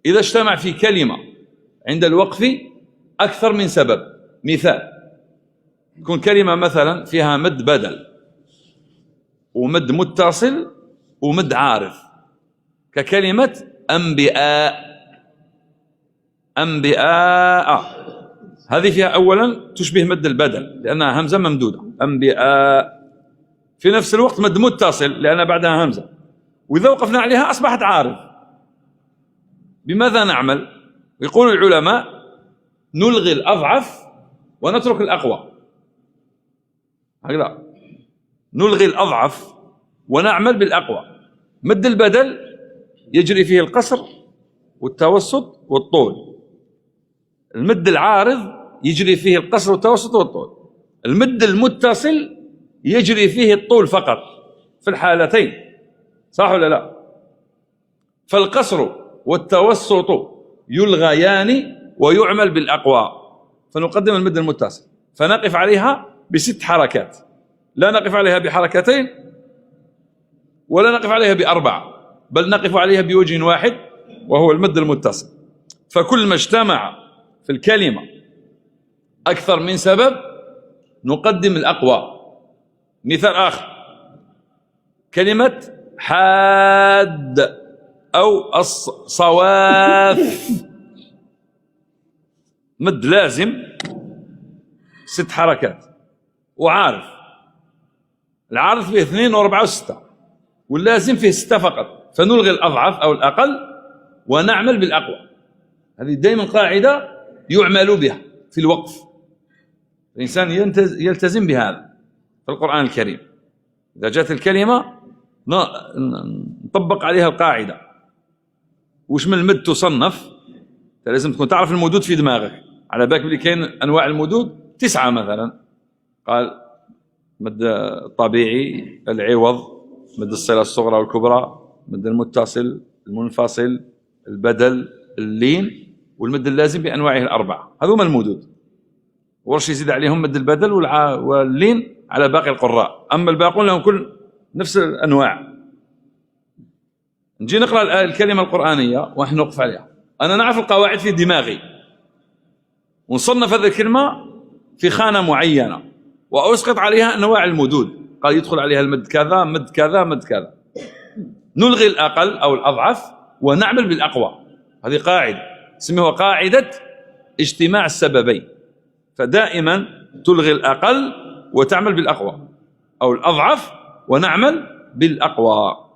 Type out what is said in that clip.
إذا اجتمع في كلمة عند الوقف أكثر من سبب. مثال: تكون كلمة مثلا فيها مد بدل ومد متصل ومد عارض، ككلمة أنبياء. أنبياء هذه فيها أولا تشبه مد البدل لأنها همزة ممدودة، أنبياء. في نفس الوقت مد متصل لأن بعدها همزة، وإذا وقفنا عليها أصبحت عارض. بماذا نعمل؟ يقول العلماء: نلغي الأضعف ونترك الأقوى. هكذا، نلغي الأضعف ونعمل بالأقوى. مد البدل يجري فيه القصر والتوسط والطول. المد العارض يجري فيه القصر والتوسط والطول. المد المتصل يجري فيه الطول فقط في الحالتين، صح ولا لا؟ فالقصر والتوسط يلغيان ويعمل بالأقوى، فنقدم المد المتصل، فنقف عليها ب6 حركات، لا نقف عليها بحركتين ولا نقف عليها ب4، بل نقف عليها بوجه واحد وهو المد المتصل. فكل ما اجتمع في الكلمة أكثر من سبب نقدم الأقوى. مثال آخر: كلمة حاد أو الصواف، مد لازم 6 حركات وعارض. العارض فيه 2 و4 و6، واللازم فيه 6 فقط، فنلغي الأضعف أو الأقل ونعمل بالأقوى. هذه دائما قاعدة يعمل بها في الوقف، الإنسان يلتزم بهذا في القرآن الكريم. إذا جاءت الكلمة نطبق عليها القاعدة. وش من المد تصنف؟ لازم تكون تعرف المدود في دماغك، على بالك بلي كاين أنواع المدود 9 مثلا. قال: مد الطبيعي، العوض، مد الصلة الصغرى والكبرى، مد المتصل، المنفصل، البدل، اللين، والمد اللازم بأنواعه ال4. هذوما المدود. ورش يزيد عليهم مد البدل واللين على باقي القراء، أما الباقون لهم كل نفس الأنواع. نجي نقرأ الكلمة القرآنية ونحن نوقف عليها، أنا نعرف القواعد في دماغي، ونصنف هذه الكلمة في خانة معينة، وأسقط عليها أنواع المدود. قال يدخل عليها المد كذا، مد كذا، مد كذا. نلغي الأقل أو الأضعف ونعمل بالأقوى. هذه قاعدة اسمها قاعدة اجتماع السببين. فدائما تلغي الأقل وتعمل بالأقوى، أو الأضعف ونعمل بالأقوى.